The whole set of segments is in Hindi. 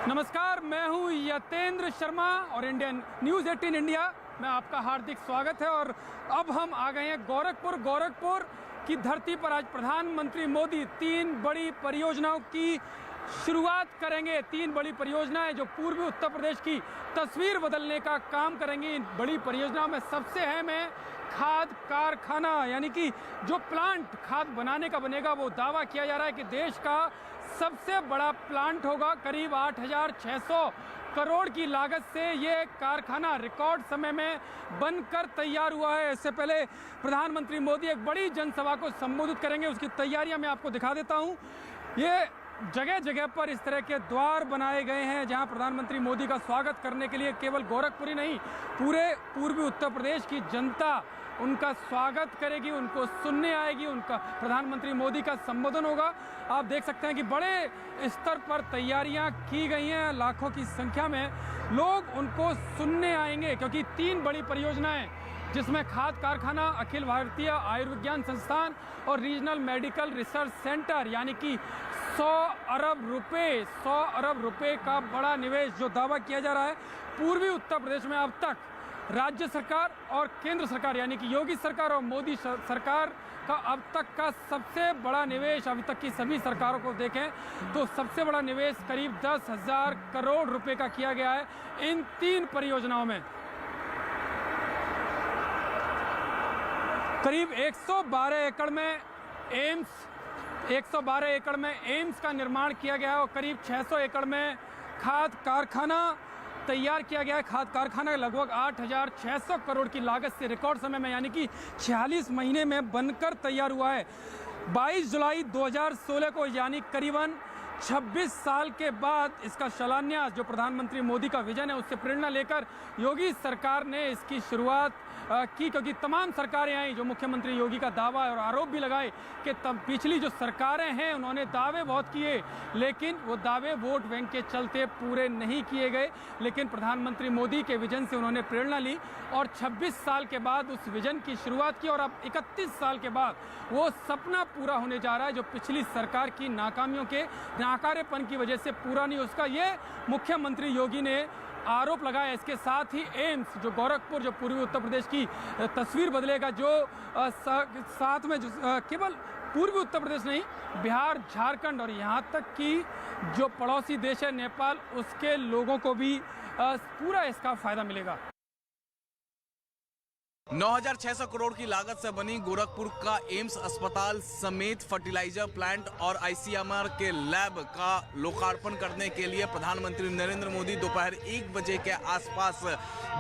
नमस्कार, मैं हूं यतेंद्र शर्मा और इंडियन न्यूज़ 18 इंडिया में आपका हार्दिक स्वागत है। और अब हम आ गए हैं गोरखपुर की धरती पर। आज प्रधानमंत्री मोदी 3 बड़ी परियोजनाओं की शुरुआत करेंगे। 3 बड़ी परियोजनाएं जो पूर्वी उत्तर प्रदेश की तस्वीर बदलने का काम करेंगी। इन बड़ी परियोजनाओं में सबसे अहम है खाद कारखाना, यानी कि जो प्लांट खाद बनाने का बनेगा, वो दावा किया जा रहा है कि देश का सबसे बड़ा प्लांट होगा। करीब 8,600 करोड़ की लागत से ये कारखाना रिकॉर्ड समय में बनकर तैयार हुआ है। इससे पहले प्रधानमंत्री मोदी एक बड़ी जनसभा को संबोधित करेंगे, उसकी तैयारियां मैं आपको दिखा देता हूं। ये जगह जगह पर इस तरह के द्वार बनाए गए हैं जहां प्रधानमंत्री मोदी का स्वागत करने के लिए केवल गोरखपुर ही नहीं, पूरे पूर्वी उत्तर प्रदेश की जनता उनका स्वागत करेगी, उनको सुनने आएगी, उनका प्रधानमंत्री मोदी का संबोधन होगा। आप देख सकते हैं कि बड़े स्तर पर तैयारियां की गई हैं। लाखों की संख्या में लोग उनको सुनने आएंगे, क्योंकि 3 बड़ी परियोजनाएं जिसमें खाद कारखाना, अखिल भारतीय आयुर्विज्ञान संस्थान और रीजनल मेडिकल रिसर्च सेंटर, यानी कि 100 अरब रुपए का बड़ा निवेश जो दावा किया जा रहा है। पूर्वी उत्तर प्रदेश में अब तक राज्य सरकार और केंद्र सरकार, यानी कि योगी सरकार और मोदी सरकार का अब तक का सबसे बड़ा निवेश, अभी तक की सभी सरकारों को देखें तो सबसे बड़ा निवेश करीब 10,000 करोड़ रुपए का किया गया है इन 3 परियोजनाओं में। करीब 112 एकड़ में एम्स का निर्माण किया गया है और करीब 600 एकड़ में खाद कारखाना तैयार किया गया है। खाद कारखाना लगभग 8,600 करोड़ की लागत से रिकॉर्ड समय में, यानी कि 46 महीने में बनकर तैयार हुआ है। 22 जुलाई 2016 को, यानी करीबन 26 साल के बाद इसका शिलान्यास, जो प्रधानमंत्री मोदी का विजन है उससे प्रेरणा लेकर योगी सरकार ने इसकी शुरुआत की। क्योंकि तमाम सरकारें आई, जो मुख्यमंत्री योगी का दावा और आरोप भी लगाए कि तब पिछली जो सरकारें हैं उन्होंने दावे बहुत किए, लेकिन वो दावे वोट बैंक के चलते पूरे नहीं किए गए। लेकिन प्रधानमंत्री मोदी के विजन से उन्होंने प्रेरणा ली और 26 साल के बाद उस विजन की शुरुआत की। और अब 31 साल के बाद वो सपना पूरा होने जा रहा है, जो पिछली सरकार की नाकामियों के नाकारेपन की वजह से पूरा नहीं। उसका ये मुख्यमंत्री योगी ने आरोप लगाया। इसके साथ ही एम्स, जो गोरखपुर, जो पूर्वी उत्तर प्रदेश की तस्वीर बदलेगा, जो साथ में केवल पूर्वी उत्तर प्रदेश नहीं, बिहार, झारखंड और यहाँ तक कि जो पड़ोसी देश है नेपाल, उसके लोगों को भी पूरा इसका फायदा मिलेगा। 9,600 करोड़ की लागत से बनी गोरखपुर का एम्स अस्पताल समेत फर्टिलाइजर प्लांट और आईसीएमआर के लैब का लोकार्पण करने के लिए प्रधानमंत्री नरेंद्र मोदी दोपहर 1 बजे के आसपास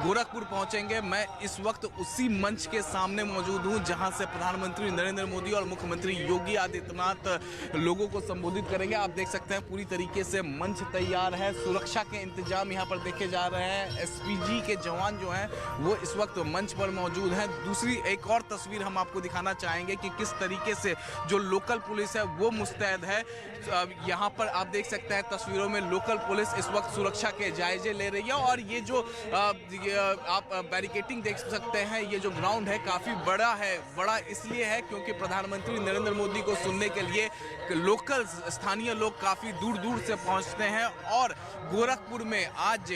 गोरखपुर पहुंचेंगे। मैं इस वक्त उसी मंच के सामने मौजूद हूं जहां से प्रधानमंत्री नरेंद्र मोदी और मुख्यमंत्री योगी आदित्यनाथ लोगों को संबोधित करेंगे। आप देख सकते हैं पूरी तरीके से मंच तैयार है, सुरक्षा के इंतजाम यहाँ पर देखे जा रहे हैं। एसपीजी के जवान जो हैं वो इस वक्त मंच पर मौजूद है। दूसरी एक और तस्वीर हम आपको दिखाना चाहेंगे कि किस तरीके से जो लोकल पुलिस है वो मुस्तैद है। यहाँ पर आप देख सकते हैं तस्वीरों में लोकल पुलिस इस वक्त सुरक्षा के जायजे ले रही है। और ये जो आप बैरिकेटिंग देख सकते हैं, ये जो ग्राउंड है काफ़ी बड़ा है। बड़ा इसलिए है क्योंकि प्रधानमंत्री नरेंद्र मोदी को सुनने के लिए लोकल स्थानीय लोग काफ़ी दूर दूर से पहुँचते हैं। और गोरखपुर में आज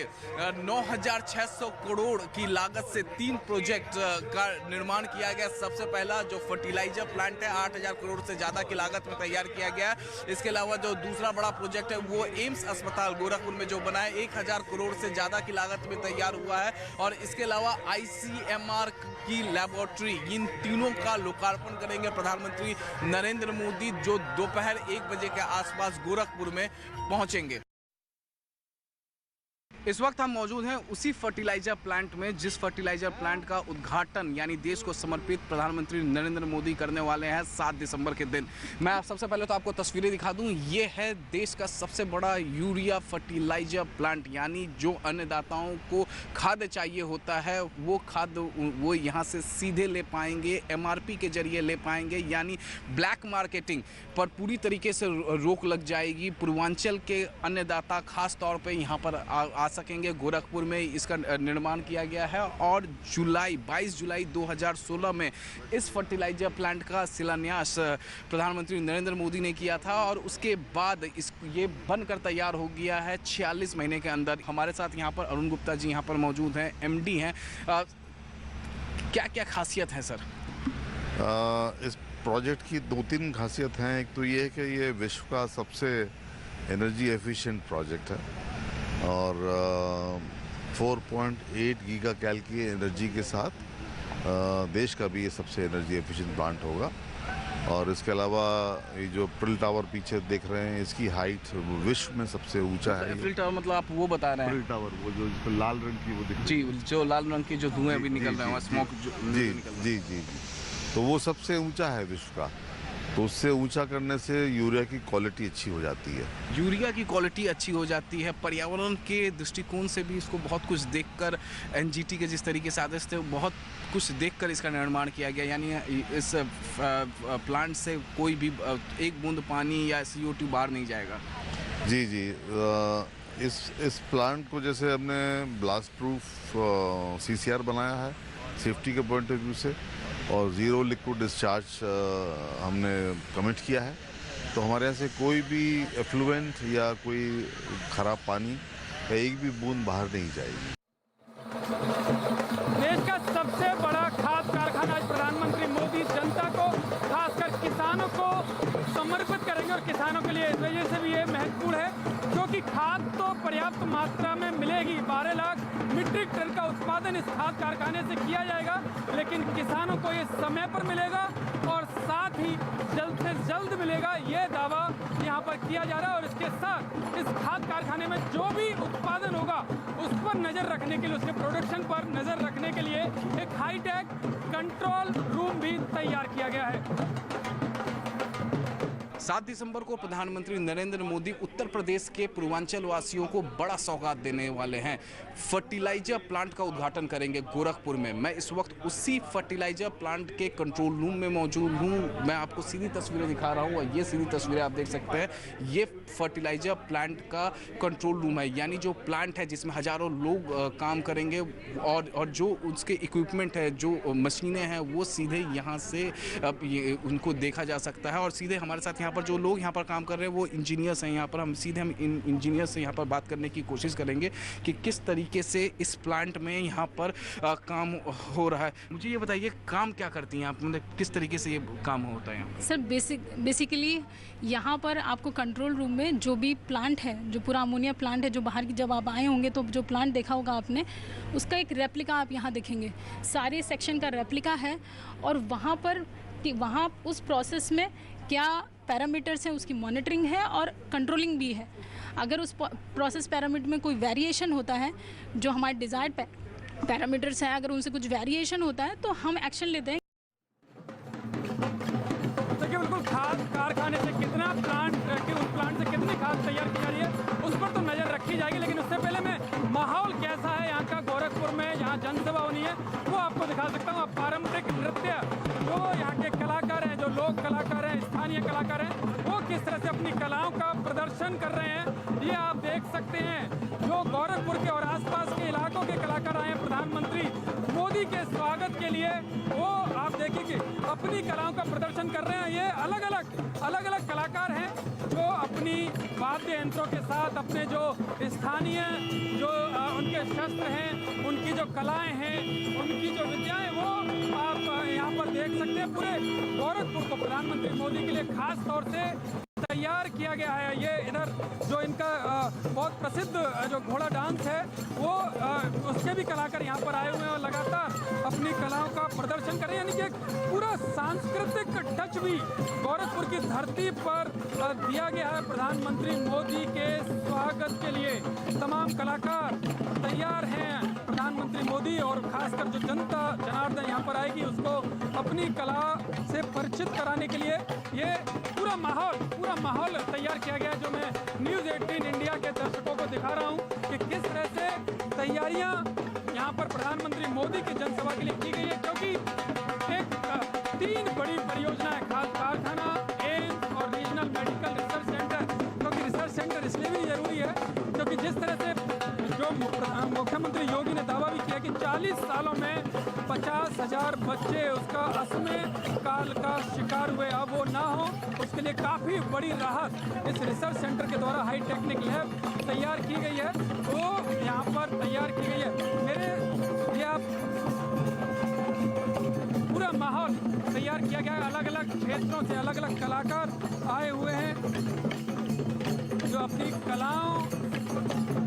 9,600 करोड़ की लागत से 3 प्रोजेक्ट का निर्माण किया गया। सबसे पहला जो फर्टिलाइजर प्लांट है 8,000 करोड़ से ज़्यादा की लागत में तैयार किया गया। इसके अलावा जो दूसरा बड़ा प्रोजेक्ट है वो एम्स अस्पताल गोरखपुर में जो बना है 1,000 करोड़ से ज़्यादा की लागत में तैयार हुआ है। और इसके अलावा आईसीएमआर की लैबोरेटरी, इन तीनों का लोकार्पण करेंगे प्रधानमंत्री नरेंद्र मोदी, जो दोपहर 1 बजे के आसपास गोरखपुर में पहुंचेंगे। इस वक्त हम मौजूद हैं उसी फर्टिलाइजर प्लांट में, जिस फर्टिलाइजर प्लांट का उद्घाटन यानी देश को समर्पित प्रधानमंत्री नरेंद्र मोदी करने वाले हैं 7 दिसंबर के दिन। मैं सबसे पहले तो आपको तस्वीरें दिखा दूं। ये है देश का सबसे बड़ा यूरिया फर्टिलाइजर प्लांट, यानी जो अन्नदाताओं को खाद चाहिए होता है वो खाद वो यहाँ से सीधे ले पाएंगे, एमआरपी के जरिए ले पाएंगे। यानी ब्लैक मार्केटिंग पर पूरी तरीके से रोक लग जाएगी। पूर्वांचल के अन्नदाता खास तौर पर यहाँ पर आ सकेंगे। गोरखपुर में इसका निर्माण किया गया है और 22 जुलाई 2016 में इस फर्टिलाइजर प्लांट का शिलान्यास प्रधानमंत्री नरेंद्र मोदी ने किया था और उसके बाद ये बनकर तैयार हो गया है 46 महीने के अंदर। हमारे साथ यहाँ पर अरुण गुप्ता जी यहाँ पर मौजूद हैं, एमडी हैं। क्या क्या खासियत है सर? इस प्रोजेक्ट की 2-3 खासियत हैं। एक तो ये है कि ये विश्व का सबसे एनर्जी एफिशिएंट प्रोजेक्ट है और 4.8 गीगा कैल की एनर्जी के साथ देश का भी ये सबसे एनर्जी एफिशिएंट प्लांट होगा। और इसके अलावा ये जो प्रिल टावर पीछे देख रहे हैं, इसकी हाइट विश्व में सबसे ऊंचा है। प्रिल टावर मतलब आप वो बता रहे हैं? प्रिल टावर वो जो इस पर लाल रंग की वो दिख जी, जो लाल रंग की जो धुएं अभी निकल रहे हैं, स्मोक जो जी जी जी जी, तो वो सबसे ऊंचा है विश्व का। तो उससे ऊंचा करने से यूरिया की क्वालिटी अच्छी हो जाती है। यूरिया की क्वालिटी अच्छी हो जाती है। पर्यावरण के दृष्टिकोण से भी इसको बहुत कुछ देखकर, एनजीटी के जिस तरीके से आदेश थे बहुत कुछ देखकर इसका निर्माण किया गया। यानी इस प्लांट से कोई भी एक बूंद पानी या CO2 बाहर नहीं जाएगा। जी जी, इस प्लांट को जैसे हमने ब्लास्ट प्रूफ CCR बनाया है सेफ्टी के पॉइंट ऑफ व्यू से, और ज़ीरो लिक्विड डिस्चार्ज हमने कमिट किया है। तो हमारे यहाँ से कोई भी एफ्लुएंट या कोई ख़राब पानी या एक भी बूंद बाहर नहीं जाएगी। देश का सबसे बड़ा खाद कारखाना आज प्रधानमंत्री मोदी जनता को, खासकर किसानों को समर्पित करेंगे। और किसानों के लिए इस वजह से भी ये महत्वपूर्ण है क्योंकि खाद तो पर्याप्त मात्रा में मिलेगी। 12 लाख मीट्रिक टन का उत्पादन इस खाद कारखाने से किया जाएगा, लेकिन किसानों को ये समय पर मिलेगा और साथ ही जल्द से जल्द मिलेगा, ये दावा यहाँ पर किया जा रहा है। और इसके साथ इस खाद कारखाने में जो भी उत्पादन होगा उस पर नज़र रखने के लिए, उसके प्रोडक्शन पर नज़र रखने के लिए एक हाईटेक कंट्रोल रूम भी तैयार किया गया है। 7 दिसंबर को प्रधानमंत्री नरेंद्र मोदी उत्तर प्रदेश के पूर्वांचल वासियों को बड़ा सौगात देने वाले हैं। फर्टिलाइजर प्लांट का उद्घाटन करेंगे गोरखपुर में। मैं इस वक्त उसी फर्टिलाइजर प्लांट के कंट्रोल रूम में मौजूद हूं। मैं आपको सीधी तस्वीरें दिखा रहा हूं और ये सीधी तस्वीरें आप देख सकते हैं। ये फर्टिलाइजर प्लांट का कंट्रोल रूम है, यानी जो प्लांट है जिसमें हजारों लोग काम करेंगे और जो उसके इक्विपमेंट है, जो मशीनें हैं, वो सीधे यहाँ से उनको देखा जा सकता है। और सीधे हमारे साथ यहाँ पर जो लोग यहाँ पर काम कर रहे हैं वो इंजीनियर्स हैं। यहाँ पर हम इन इंजीनियर से यहाँ पर बात करने की कोशिश करेंगे कि किस तरीके से इस प्लांट में यहाँ पर काम हो रहा है। मुझे ये बताइए, काम क्या करती हैं आप, मतलब किस तरीके से ये काम होता है यहाँ? सर बेसिकली यहाँ पर आपको कंट्रोल रूम में जो भी प्लांट है, जो पूरा अमोनिया प्लांट है, जो बाहर की, जब आप आए होंगे तो जो प्लांट देखा होगा आपने, उसका एक रेप्लिका आप यहाँ देखेंगे। सारे सेक्शन का रेप्लिका है और वहाँ उस प्रोसेस में क्या पैरामीटर्स हैं उसकी मॉनिटरिंग है और कंट्रोलिंग भी है। अगर उस प्रोसेस पैरामीटर में कोई वेरिएशन होता है, जो हमारे डिज़ायर्ड पैरामीटर्स हैं, अगर उनसे कुछ वेरिएशन होता है तो हम एक्शन लेते हैं। देखिए, बिल्कुल खाद कारखाने से कितना उस प्लांट से कितनी खाद तैयार की जा रही है उस पर तो नज़र रखी जाएगी, लेकिन उससे पहले मैं माहौल कैसा है यहाँ का गोरखपुर में, यहाँ जनसभा होनी है, वो आपको दिखा सकता हूँ। पारंपरिक नृत्य जो यहाँ के कलाकार हैं, जो लोक कलाकार हैं, स्थानीय कलाकार हैं, वो किस तरह से अपनी कलाओं का प्रदर्शन कर रहे हैं, ये आप देख सकते हैं। जो गोरखपुर के और आसपास के इलाकों के कलाकार आए हैं प्रधानमंत्री मोदी के स्वागत के लिए, वो आप देखिए कि अपनी कलाओं का प्रदर्शन कर रहे हैं। ये अलग अलग कलाकार हैं जो अपनी वाद्य यंत्रों के साथ अपने जो स्थानीय जो उनके शस्त्र हैं, उनकी जो कलाएं हैं, उनकी जो विद्याएं, वो आप यहाँ पर देख सकते हैं। पूरे गोरखपुर को प्रधानमंत्री मोदी के लिए खास तौर से तैयार किया गया है। ये इधर जो इनका बहुत प्रसिद्ध जो घोड़ा डांस है, वो उसके भी कलाकार यहाँ पर आए हुए हैं और लगातार अपनी कलाओं का प्रदर्शन कर रहे हैं। यानी कि पूरा सांस्कृतिक टच भी गोरखपुर की धरती पर दिया गया है। प्रधानमंत्री मोदी के स्वागत के लिए तमाम कलाकार तैयार हैं। प्रधानमंत्री मोदी और खासकर जो जनता जनार्दन यहाँ पर आएगी, उसको अपनी कला से परिचित कराने के लिए ये पूरा माहौल तैयार किया गया है, जो मैं न्यूज़ 18 इंडिया के दर्शकों को दिखा रहा हूँ कि किस तरह से तैयारियां यहाँ पर प्रधानमंत्री मोदी की जनसभा के लिए की गई है। क्योंकि एक 3 बड़ी परियोजनाएं, खाद कारखाना, एम्स और रीजनल मेडिकल रिसर्च सेंटर। क्योंकि रिसर्च सेंटर इसलिए भी जरूरी है क्योंकि जिस तरह से जो कई सालों में 50,000 बच्चे उसका असमय काल का शिकार हुए, अब वो ना हो उसके लिए काफ़ी बड़ी राहत इस रिसर्च सेंटर के द्वारा हाई टेक्निक लैब तैयार की गई है, वो यहाँ पर तैयार की गई है। मेरे ये आप पूरा माहौल तैयार किया गया है, अलग अलग क्षेत्रों से अलग अलग कलाकार आए हुए हैं जो अपनी कलाओं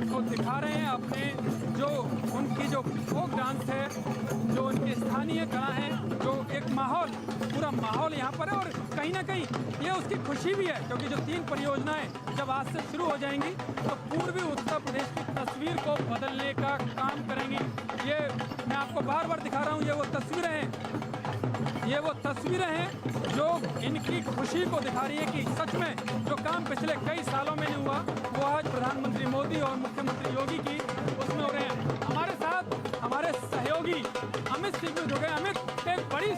को दिखा रहे हैं, अपने जो उनकी जो फोक डांस है, जो उनकी स्थानीय कला है, जो एक माहौल पूरा माहौल यहाँ पर है। और कहीं ना कहीं ये उसकी खुशी भी है क्योंकि जो 3 परियोजनाएं जब आज से शुरू हो जाएंगी तो पूर्वी उत्तर प्रदेश की तस्वीर को बदलने का काम करेंगी। ये मैं आपको बार बार दिखा रहा हूँ, ये वो तस्वीरें हैं, ये वो तस्वीरें हैं जो इनकी खुशी को दिखा रही है कि सच में जो काम पिछले कई सालों में नहीं हुआ वो आज प्रधानमंत्री मोदी और मुख्यमंत्री योगी की उसमें हो रहे हैं। हमारे साथ हमारे सहयोगी अमित सिंह भी जुड़ गए। अमित, एक बड़ी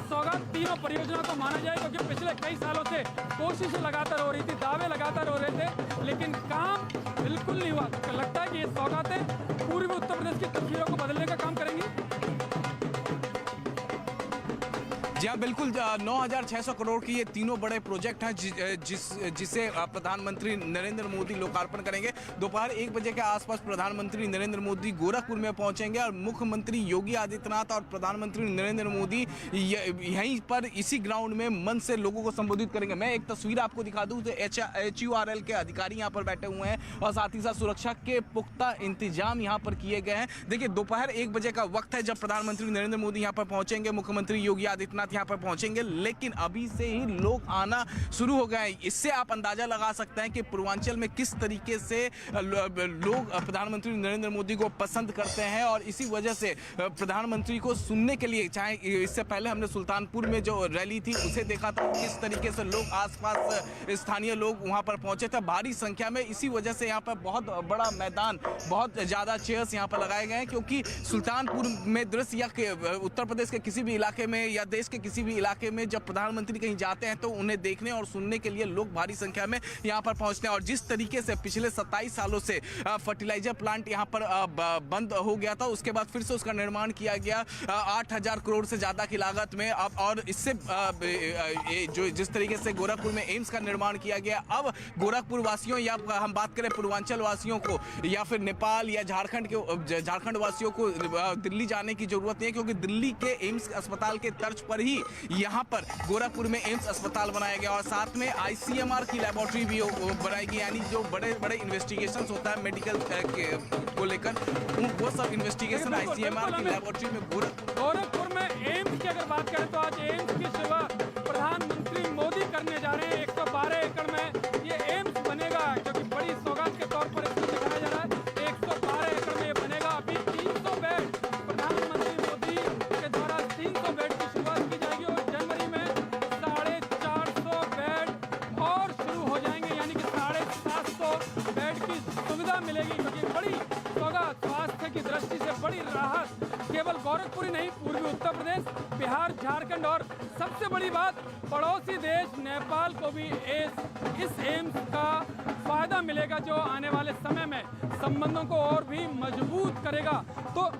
सौगात तीनों परियोजना को माना जाए क्योंकि पिछले कई सालों से कोशिशें लगातार हो रही थी, दावे लगातार हो रहे थे, लेकिन काम बिल्कुल नहीं हुआ। लगता है कि ये सौगातें पूर्वी उत्तर प्रदेश की तस्वीरों को बदलने का काम करेंगी। जी हाँ, बिल्कुल 9,600 करोड़ की ये तीनों बड़े प्रोजेक्ट हैं जिसे प्रधानमंत्री नरेंद्र मोदी लोकार्पण करेंगे। दोपहर 1 बजे के आसपास प्रधानमंत्री नरेंद्र मोदी गोरखपुर में पहुंचेंगे और मुख्यमंत्री योगी आदित्यनाथ और प्रधानमंत्री नरेंद्र मोदी यहीं पर इसी ग्राउंड में मन से लोगों को संबोधित करेंगे। मैं एक तस्वीर आपको दिखा दूं तो HURL के अधिकारी यहाँ पर बैठे हुए हैं और साथ ही साथ सुरक्षा के पुख्ता इंतजाम यहाँ पर किए गए हैं। देखिए, दोपहर 1 बजे का वक्त है जब प्रधानमंत्री नरेंद्र मोदी यहाँ पर पहुंचेंगे, मुख्यमंत्री योगी आदित्यनाथ यहाँ पर पहुंचेंगे, लेकिन अभी से ही लोग आना शुरू हो गए हैं। इससे आप अंदाजा लगा सकते हैं कि पूर्वांचल में किस तरीके से लोग प्रधानमंत्री नरेंद्र मोदी को पसंद करते हैं और इसी वजह से प्रधानमंत्री को सुनने के लिए, चाहे इससे पहले हमने सुल्तानपुर में जो रैली थी उसे देखा था, किस तरीके से लोग आसपास स्थानीय लोग वहां पर पहुंचे थे भारी संख्या में। इसी वजह से यहाँ पर बहुत बड़ा मैदान, बहुत ज्यादा चेयर्स यहाँ पर लगाए गए हैं क्योंकि सुल्तानपुर में दृश्य या उत्तर प्रदेश के किसी भी इलाके में या देश के किसी भी इलाके में जब प्रधानमंत्री कहीं जाते हैं तो उन्हें देखने और सुनने के लिए लोग भारी संख्या में यहां पर पहुंचते हैं। और जिस तरीके से पिछले 27 सालों से फर्टिलाइजर प्लांट यहां पर बंद हो गया था, उसके बाद फिर से उसका निर्माण किया गया 8,000 करोड़ से ज्यादा की लागत में। अब और इससे जो जिस तरीके से गोरखपुर में एम्स का निर्माण किया गया, अब गोरखपुर वासियों या हम बात करें पूर्वांचल वासियों को या फिर नेपाल या झारखंड वासियों को दिल्ली जाने की जरूरत नहीं है क्योंकि दिल्ली के एम्स अस्पताल के तर्ज पर ही यहाँ पर गोरखपुर में एम्स अस्पताल बनाया गया और साथ में ICMR की लैबोरेटरी भी बनाएगी, यानी जो बड़े बड़े इन्वेस्टिगेशंस होता है मेडिकल को लेकर, वो सब इन्वेस्टिगेशन ICMR की लैबोरेटरी में गोरखपुर में एम्स की अगर बात करें तो आज एम्स की शुरुआत प्रधानमंत्री मोदी करने जा रहे हैं। 112 एकड़ में ये एम्स बनेगा क्योंकि बड़ी सौगात के तौर पर इसको दिखाया जा रहा है। 112 एकड़ में ये बनेगा। अभी 300 बेड प्रधानमंत्री मोदी के द्वारा 300 बेड की शुरुआत की जाएगी और जनवरी में 450 बेड और शुरू हो जाएंगे, यानी कि 750 बेड की सुविधा मिलेगी क्योंकि बड़ी सौगात, स्वास्थ्य की दृष्टि से बड़ी राहत केवल गोरखपुर ही नहीं, पूर्वी उत्तर प्रदेश, बिहार, झारखंड और सबसे बड़ी बात पड़ोसी देश नेपाल को भी इस एम्स का फायदा मिलेगा जो आने वाले समय में संबंधों को और भी मजबूत करेगा। तो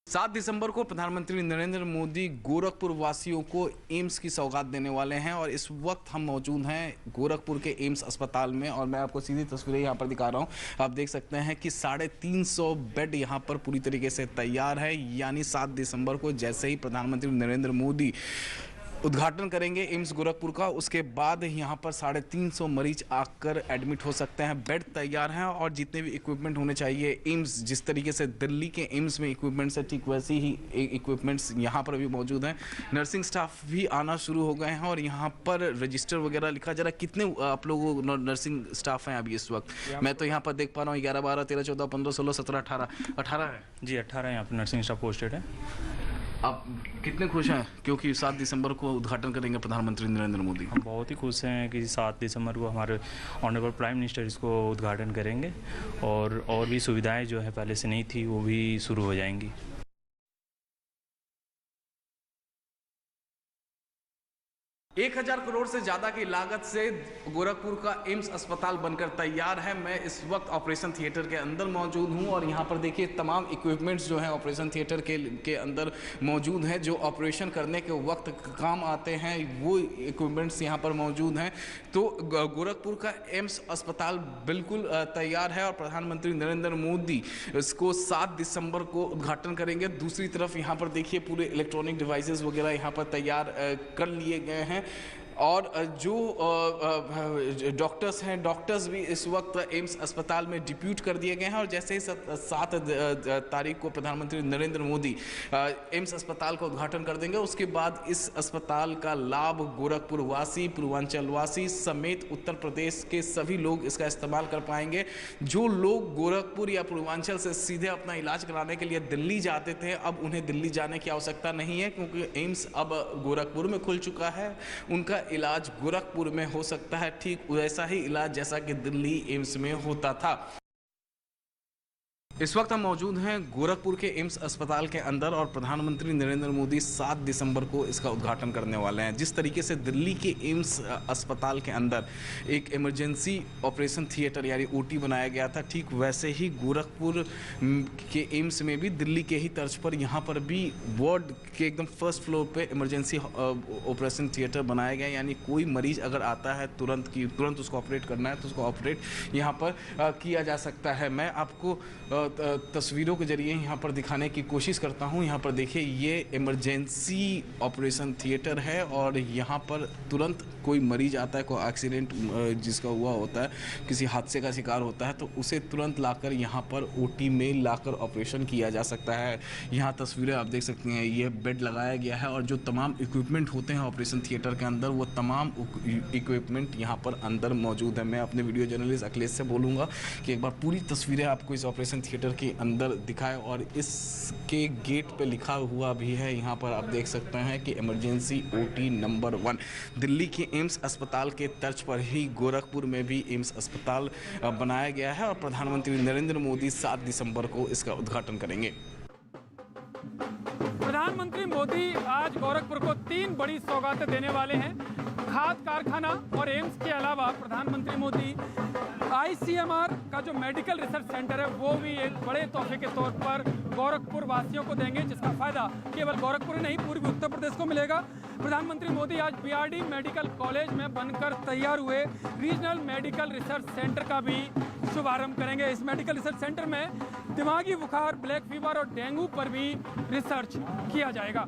7 दिसंबर को प्रधानमंत्री नरेंद्र मोदी गोरखपुर वासियों को एम्स की सौगात देने वाले हैं और इस वक्त हम मौजूद हैं गोरखपुर के एम्स अस्पताल में और मैं आपको सीधी तस्वीरें यहां पर दिखा रहा हूं। आप देख सकते हैं कि 350 बेड यहां पर पूरी तरीके से तैयार है, यानी 7 दिसंबर को जैसे ही प्रधानमंत्री नरेंद्र मोदी उद्घाटन करेंगे एम्स गोरखपुर का, उसके बाद यहाँ पर 350 मरीज आकर एडमिट हो सकते हैं। बेड तैयार हैं और जितने भी इक्विपमेंट होने चाहिए, एम्स जिस तरीके से दिल्ली के एम्स में इक्विपमेंट्स है ठीक वैसे ही इक्विपमेंट्स यहाँ पर भी मौजूद हैं। नर्सिंग स्टाफ भी आना शुरू हो गए हैं और यहाँ पर रजिस्टर वगैरह लिखा जा रहा है। कितने आप लोग नर्सिंग स्टाफ हैं अभी इस वक्त? मैं तो यहाँ पर देख पा रहा हूँ 11, 12, 13, 14, 15, 16, 17, 18 है जी। 18 यहाँ पर नर्सिंग स्टाफ पोस्टेड है। आप कितने खुश हैं क्योंकि 7 दिसंबर को उद्घाटन करेंगे प्रधानमंत्री नरेंद्र मोदी? हम बहुत ही खुश हैं कि 7 दिसंबर को हमारे ऑनरेबल प्राइम मिनिस्टर इसको उद्घाटन करेंगे और भी सुविधाएं जो है पहले से नहीं थी वो भी शुरू हो जाएंगी। 1000 करोड़ से ज्यादा की लागत से गोरखपुर का एम्स अस्पताल बनकर तैयार है। मैं इस वक्त ऑपरेशन थिएटर के अंदर मौजूद हूं और यहां पर देखिए तमाम इक्विपमेंट्स जो हैं ऑपरेशन थिएटर के अंदर मौजूद हैं, जो ऑपरेशन करने के वक्त काम आते हैं, वो इक्विपमेंट्स यहां पर मौजूद हैं। तो गोरखपुर का एम्स अस्पताल बिल्कुल तैयार है और प्रधानमंत्री नरेंद्र मोदी इसको 7 दिसंबर को उद्घाटन करेंगे। दूसरी तरफ यहाँ पर देखिए पूरे इलेक्ट्रॉनिक डिवाइसेस वगैरह यहाँ पर तैयार कर लिए गए हैं और जो डॉक्टर्स हैं, डॉक्टर्स भी इस वक्त एम्स अस्पताल में डिप्यूट कर दिए गए हैं। और जैसे ही 7 तारीख को प्रधानमंत्री नरेंद्र मोदी एम्स अस्पताल का उद्घाटन कर देंगे, उसके बाद इस अस्पताल का लाभ गोरखपुर वासी, पूर्वांचल वासी समेत उत्तर प्रदेश के सभी लोग इसका इस्तेमाल कर पाएंगे। जो लोग गोरखपुर या पूर्वांचल से सीधे अपना इलाज कराने के लिए दिल्ली जाते थे, अब उन्हें दिल्ली जाने की आवश्यकता नहीं है, क्योंकि एम्स अब गोरखपुर में खुल चुका है। उनका इलाज गोरखपुर में हो सकता है, ठीक वैसा ही इलाज जैसा कि दिल्ली एम्स में होता था। इस वक्त हम मौजूद हैं गोरखपुर के एम्स अस्पताल के अंदर और प्रधानमंत्री नरेंद्र मोदी 7 दिसंबर को इसका उद्घाटन करने वाले हैं। जिस तरीके से दिल्ली के एम्स अस्पताल के अंदर एक इमरजेंसी ऑपरेशन थिएटर यानी ओटी बनाया गया था, ठीक वैसे ही गोरखपुर के एम्स में भी दिल्ली के ही तर्ज पर यहाँ पर भी वार्ड के एकदम फर्स्ट फ्लोर पे इमरजेंसी ऑपरेशन थिएटर बनाया गया। यानी कोई मरीज अगर आता है तुरंत उसको ऑपरेट करना है तो उसको ऑपरेट यहाँ पर किया जा सकता है। मैं आपको तस्वीरों के जरिए यहाँ पर दिखाने की कोशिश करता हूँ। यहाँ पर देखिए ये इमरजेंसी ऑपरेशन थिएटर है और यहाँ पर तुरंत कोई मरीज आता है, कोई एक्सीडेंट जिसका हुआ होता है, किसी हादसे का शिकार होता है, तो उसे तुरंत लाकर यहाँ पर ओटी में लाकर ऑपरेशन किया जा सकता है। यहाँ तस्वीरें आप देख सकते हैं, ये बेड लगाया गया है और जो तमाम इक्विपमेंट होते हैं ऑपरेशन थिएटर के अंदर, वो तमाम इक्विपमेंट यहाँ पर अंदर मौजूद है। मैं अपने वीडियो जर्नलिस्ट अखिलेश से बोलूँगा कि एक बार पूरी तस्वीरें आपको इस ऑपरेशन थिएटर के अंदर दिखाए और इसके गेट पे लिखा हुआ भी है, यहाँ पर आप देख सकते हैं कि इमरजेंसी ओटी नंबर 1। दिल्ली के एम्स अस्पताल के तर्ज पर ही गोरखपुर में भी एम्स अस्पताल बनाया गया है और प्रधानमंत्री नरेंद्र मोदी 7 दिसंबर को इसका उद्घाटन करेंगे। प्रधानमंत्री मोदी आज गोरखपुर को 3 बड़ी सौगातें देने वाले हैं। खाद कारखाना और एम्स के अलावा प्रधानमंत्री मोदी ICMR का जो मेडिकल रिसर्च सेंटर है वो भी एक बड़े तोहफे के तौर पर गोरखपुर वासियों को देंगे, जिसका फायदा केवल गोरखपुर ही नहीं पूर्वी उत्तर प्रदेश को मिलेगा। प्रधानमंत्री मोदी आज BRD मेडिकल कॉलेज में बनकर तैयार हुए रीजनल मेडिकल रिसर्च सेंटर का भी शुभारंभ करेंगे। इस मेडिकल रिसर्च सेंटर में दिमागी बुखार, ब्लैक फीवर और डेंगू पर भी रिसर्च किया जाएगा।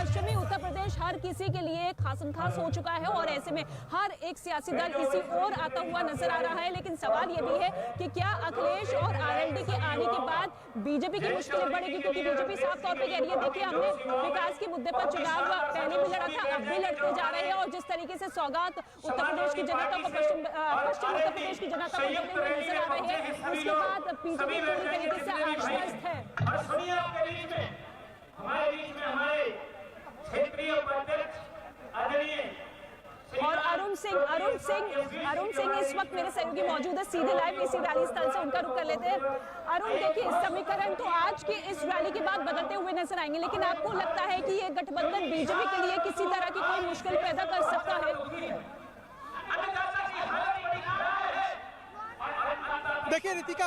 पश्चिमी उत्तर प्रदेश हर किसी के लिए खास हो चुका है और ऐसे में हर एक सियासी दल इसी ओर आता हुआ नजर आ रहा है। लेकिन सवाल ये भी है कि क्या अखिलेश और आरएलडी के आने के बाद बीजेपी की मुश्किलें बढ़ेगी, क्योंकि बीजेपी साफ तौर पे कह रही है देखिए हमने विकास के मुद्दे पर चुनाव पहले भी लड़ा था, अब भी लड़ते जा रहे हैं और जिस तरीके से सौगात उत्तर प्रदेश की जनता को पश्चिम उत्तर प्रदेश की जनता को देते हुए नजर आ रहे हैं, उसके बाद बीजेपी पूरी तरीके से आश्वस्त है। और अरुण सिंह इस वक्त मेरे सहयोगी मौजूद है, सीधे लाइव इसी रैली स्थल से उनका रुख कर लेते हैं। अरुण देखिए, समीकरण तो आज की इस रैली के बाद बदलते हुए नजर आएंगे, लेकिन आपको लगता है कि ये गठबंधन बीजेपी के लिए किसी तरह की कोई मुश्किल पैदा कर सकता है? देखिए रितिका,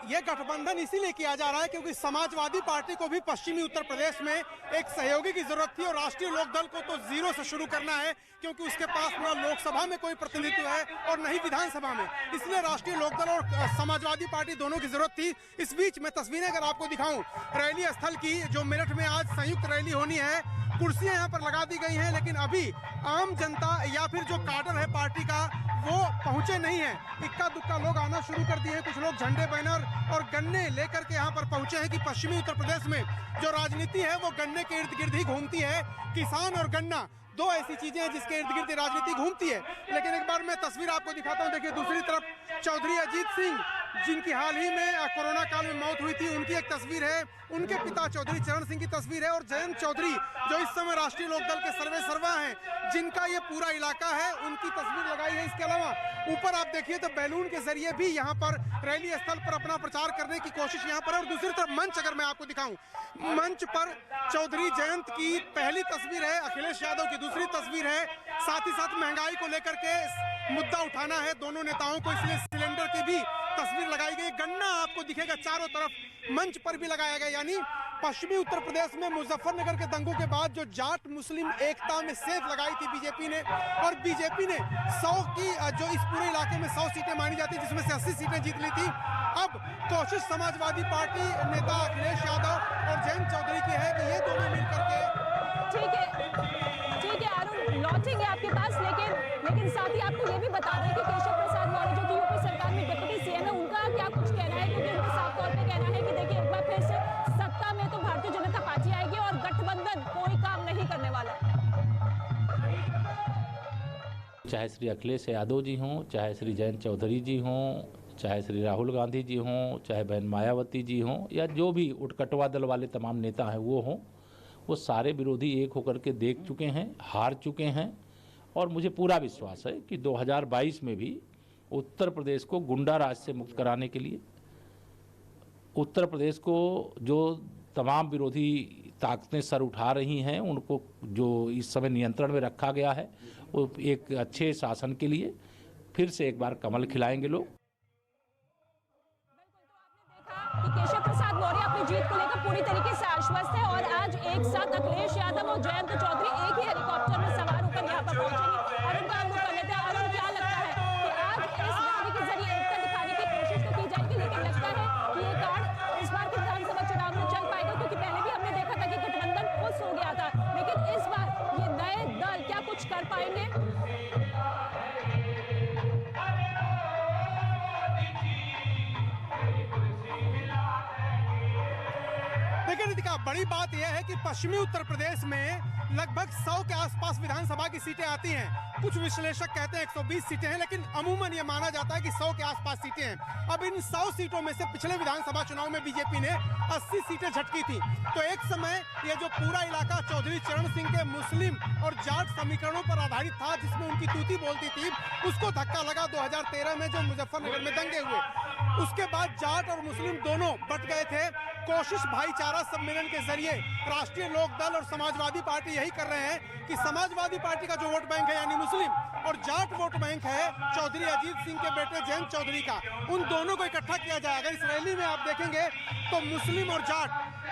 ये गठबंधन इसीलिए किया जा रहा है क्योंकि समाजवादी पार्टी को भी पश्चिमी उत्तर प्रदेश में एक सहयोगी की जरूरत थी और राष्ट्रीय लोकदल को तो जीरो से शुरू करना है क्योंकि उसके पास न लोकसभा में कोई प्रतिनिधित्व है और न ही विधानसभा में, इसलिए राष्ट्रीय लोकदल और समाजवादी पार्टी दोनों की जरूरत थी। इस बीच मैं तस्वीरें अगर आपको दिखाऊं रैली स्थल की, जो मेरठ में आज संयुक्त रैली होनी है, कुर्सियां यहाँ पर लगा दी गई हैं, लेकिन अभी आम जनता या फिर जो काडर है पार्टी का वो पहुंचे नहीं है। इक्का दुक्का लोग आना शुरू कर दिए हैं, कुछ लोग झंडे बैनर और गन्ने लेकर के यहाँ पर पहुंचे हैं कि पश्चिमी उत्तर प्रदेश में जो राजनीति है वो गन्ने के इर्द गिर्द ही घूमती है। किसान और गन्ना दो ऐसी चीजें हैं जिसके इर्द गिर्द राजनीति घूमती है। लेकिन एक बार मैं तस्वीर आपको दिखाता हूं, देखिए दूसरी तरफ चौधरी अजीत सिंह जिनकी हाल ही में कोरोना काल में मौत हुई थी, उनकी एक तस्वीर है, उनके पिता चौधरी चरण सिंह की तस्वीर है और जयंत चौधरी जो इस समय राष्ट्रीय लोकदल के सर्वेसर्वा हैं, जिनका ये पूरा इलाका है, उनकी तस्वीर लगाई है। इसके अलावा ऊपर आप देखिए तो बैलून के जरिए भी यहाँ पर रैली स्थल पर अपना प्रचार करने की कोशिश यहाँ पर है। और दूसरी तरफ मंच अगर मैं आपको दिखाऊं, मंच पर चौधरी जयंत की पहली तस्वीर है, अखिलेश यादव की दूसरी तस्वीर है, साथ ही साथ महंगाई को लेकर के मुद्दा उठाना है दोनों नेताओं को, इसलिए सिलेंडर की भी तस्वीर लगाई गई। गन्ना आपको दिखेगा चारों तरफ, मंच पर भी लगाया गया। यानी पश्चिमी उत्तर प्रदेश में मुजफ्फरनगर के दंगों के बाद जो जाट मुस्लिम एकता में सेंध लगाई थी बीजेपी ने, और बीजेपी ने 100 की जो इस पूरे इलाके में 100 सीटें मानी जाती है जिसमें से 80 सीटें जीत ली थी। अब कोशिश समाजवादी पार्टी नेता अखिलेश यादव और जयंत चौधरी की है कि ये दोनों मिलकर के ठीक है अरुण, लौटेंगे आपके पास, लेकिन साथ ही आपको ये भी बता दें कि केशव प्रसाद मौर्य जो कि यूपी सरकार में डिप्टी सीएम है, उनका क्या कुछ कहना है, क्योंकि उनका साफ तौर पे कहना है कि देखिए एक बार फिर से सत्ता में तो भारतीय जनता पार्टी आएगी और गठबंधन कोई काम नहीं करने वाला। चाहे श्री अखिलेश यादव जी हों, चाहे श्री जयंत चौधरी जी हों, चाहे श्री राहुल गांधी जी हों, चाहे बहन मायावती जी हों, या जो भी उटकटवा दल वाले तमाम नेता हैं वो हों, वो सारे विरोधी एक होकर के देख चुके हैं, हार चुके हैं। और मुझे पूरा विश्वास है कि 2022 में भी उत्तर प्रदेश को गुंडा राज से मुक्त कराने के लिए, उत्तर प्रदेश को जो तमाम विरोधी ताकतें सर उठा रही हैं उनको जो इस समय नियंत्रण में रखा गया है, वो एक अच्छे शासन के लिए फिर से एक बार कमल खिलाएंगे लोग। कि केशव प्रसाद मौर्य अपनी जीत को लेकर पूरी तरीके से आश्वस्त है और आज एक साथ अखिलेश यादव और जयंत चौधरी एक ही हेलीकॉप्टर में सवार होकर यहाँ पर पहुंचेंगे। अरुण का रुख कर लेते हैं। अरुण, क्या लगता है कि आज इस रैली के जरिए एकता दिखाने की कोशिश तो की जाएगी, लेकिन लगता है कि ये कार्ड इस बार के विधानसभा चुनाव में चल पाएगा, क्योंकि पहले भी हमने देखा था कि गठबंधन खुश हो गया था, लेकिन इस बार ये नए दल क्या कुछ कर पाएंगे? देखिए रितिका, बड़ी बात यह है कि पश्चिमी उत्तर प्रदेश में लगभग 100 के आसपास विधानसभा की सीटें आती हैं। कुछ विश्लेषक कहते हैं 120 सीटें हैं, लेकिन अमूमन ये माना जाता है कि 100 के आसपास सीटें हैं। अब इन 100 सीटों में से पिछले विधानसभा चुनाव में बीजेपी ने 80 सीटें झटकी थी, तो एक समय ये जो पूरा इलाका चौधरी चरण सिंह के मुस्लिम और जाट समीकरणों पर आधारित था, जिसमें उनकी तूती बोलती थी, उसको धक्का लगा 2013 में जो मुजफ्फरनगर में दंगे हुए। उसके बाद जाट और मुस्लिम दोनों बट गए थे। कोशिश भाईचारा सम्मेलन के जरिए राष्ट्रीय लोकदल और समाजवादी पार्टी यही कर रहे हैं कि समाजवादी पार्टी का जो वोट बैंक है यानी मुस्लिम, और जाट वोट बैंक है चौधरी अजीत सिंह के बेटे जयंत चौधरी का, उन दोनों को इकट्ठा किया जाएगा। इस रैली में आप देखेंगे तो मुस्लिम और जाट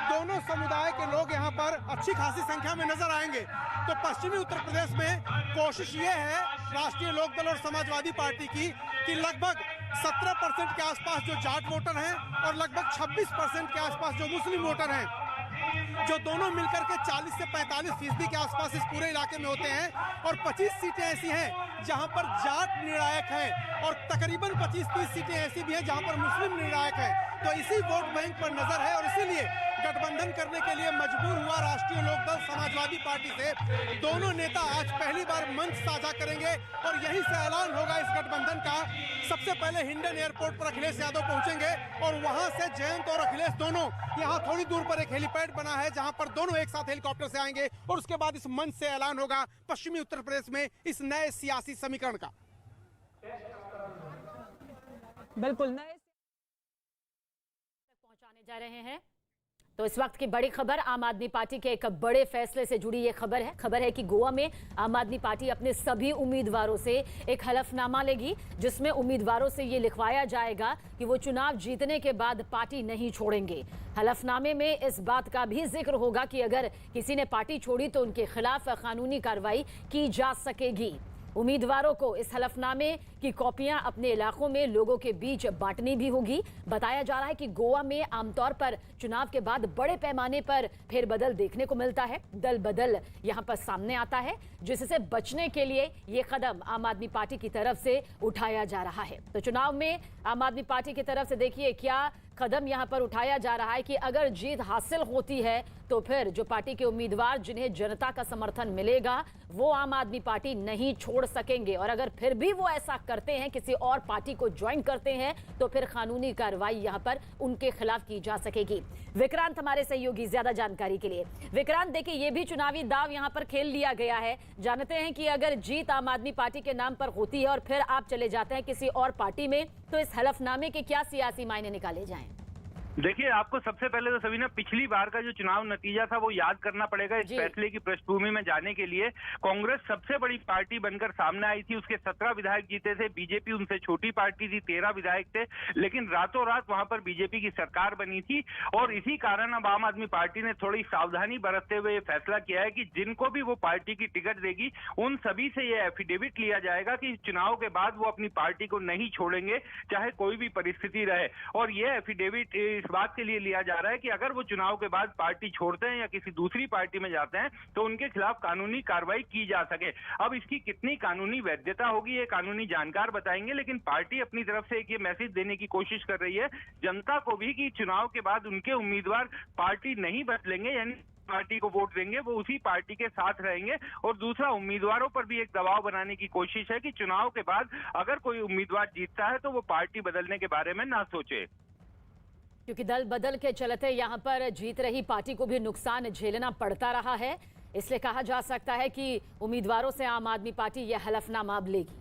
दोनों समुदाय के लोग यहाँ पर अच्छी खासी संख्या में नजर आएंगे। तो पश्चिमी उत्तर प्रदेश में कोशिश ये है राष्ट्रीय लोकदल और समाजवादी पार्टी की कि लगभग 17% के आसपास जो जाट वोटर हैं और लगभग 26% के आसपास जो मुस्लिम वोटर हैं, जो दोनों मिलकर के 40 से 45% के आसपास इस पूरे इलाके में होते हैं और 25 सीटें ऐसी हैं जहां पर जाट निर्णायक हैं और तकरीबन 25-30 सीटें ऐसी भी हैं जहां पर मुस्लिम निर्णायक हैं। तो इसी वोट बैंक पर नजर है और इसीलिए गठबंधन करने के लिए मजबूर हुआ राष्ट्रीय लोकदल समाजवादी पार्टी से। दोनों नेता आज पहली बार मंच साझा करेंगे और यहीं से ऐलान होगा इस गठबंधन का। सबसे पहले हिंडन एयरपोर्ट पर अखिलेश यादव पहुंचेंगे और वहां से जयंत और अखिलेश दोनों यहां थोड़ी दूर पर एक हेलीपैड बना है जहां पर दोनों एक साथ हेलीकॉप्टर से आएंगे और उसके बाद इस मंच से ऐलान होगा पश्चिमी उत्तर प्रदेश में इस नए सियासी समीकरण का। बिल्कुल नए पहुंचाने जा रहे हैं। तो इस वक्त की बड़ी खबर आम आदमी पार्टी के एक बड़े फैसले से जुड़ी ये खबर है कि गोवा में आम आदमी पार्टी अपने सभी उम्मीदवारों से एक हलफनामा लेगी जिसमें उम्मीदवारों से ये लिखवाया जाएगा कि वो चुनाव जीतने के बाद पार्टी नहीं छोड़ेंगे। हलफनामे में इस बात का भी जिक्र होगा कि अगर किसी ने पार्टी छोड़ी तो उनके खिलाफ कानूनी कार्रवाई की जा सकेगी। उम्मीदवारों को इस हलफनामे की कॉपियां अपने इलाकों में लोगों के बीच बांटनी भी होगी। बताया जा रहा है कि गोवा में आमतौर पर चुनाव के बाद बड़े पैमाने पर फेरबदल देखने को मिलता है, दल बदल यहां पर सामने आता है, जिससे बचने के लिए ये कदम आम आदमी पार्टी की तरफ से उठाया जा रहा है। तो चुनाव में आम आदमी पार्टी की तरफ से देखिए क्या कदम यहां पर उठाया जा रहा है कि अगर जीत हासिल होती है तो फिर जो पार्टी के उम्मीदवार जिन्हें जनता का समर्थन मिलेगा वो आम आदमी पार्टी नहीं छोड़ सकेंगे और अगर फिर भी वो ऐसा करते हैं, किसी और पार्टी को ज्वाइन करते हैं, तो फिर कानूनी कार्रवाई यहां पर उनके खिलाफ की जा सकेगी। विक्रांत हमारे सहयोगी ज्यादा जानकारी के लिए। विक्रांत देखिए ये भी चुनावी दाव यहां पर खेल लिया गया है। जानते हैं कि अगर जीत आम आदमी पार्टी के नाम पर होती है और फिर आप चले जाते हैं किसी और पार्टी में, तो इस हलफनामे के क्या सियासी मायने निकाले जाएं? देखिए, आपको सबसे पहले तो सवीना पिछली बार का जो चुनाव नतीजा था वो याद करना पड़ेगा। इस फैसले की पृष्ठभूमि में जाने के लिए कांग्रेस सबसे बड़ी पार्टी बनकर सामने आई थी। उसके 17 विधायक जीते थे, बीजेपी उनसे छोटी पार्टी थी, 13 विधायक थे, लेकिन रातों रात वहां पर बीजेपी की सरकार बनी थी। और इसी कारण अब आम आदमी पार्टी ने थोड़ी सावधानी बरतते हुए ये फैसला किया है कि जिनको भी वो पार्टी की टिकट देगी उन सभी से ये एफिडेविट लिया जाएगा कि चुनाव के बाद वो अपनी पार्टी को नहीं छोड़ेंगे, चाहे कोई भी परिस्थिति रहे। और ये एफिडेविट इस बात के लिए लिया जा रहा है कि अगर वो चुनाव के बाद पार्टी छोड़ते हैं या किसी दूसरी पार्टी में जाते हैं तो उनके खिलाफ कानूनी कार्रवाई की जा सके। अब इसकी कितनी कानूनी वैधता होगी ये कानूनी जानकार बताएंगे, लेकिन पार्टी अपनी तरफ से एक ये मैसेज देने की कोशिश कर रही है जनता को भी कि चुनाव के बाद उनके उम्मीदवार पार्टी नहीं बदलेंगे, यानी पार्टी को वोट देंगे वो उसी पार्टी के साथ रहेंगे। और दूसरा, उम्मीदवारों पर भी एक दबाव बनाने की कोशिश है कि चुनाव के बाद अगर कोई उम्मीदवार जीतता है तो वो पार्टी बदलने के बारे में ना सोचे, क्योंकि दल बदल के चलते यहां पर जीत रही पार्टी को भी नुकसान झेलना पड़ता रहा है। इसलिए कहा जा सकता है कि उम्मीदवारों से आम आदमी पार्टी यह हलफनामा अब लेगी।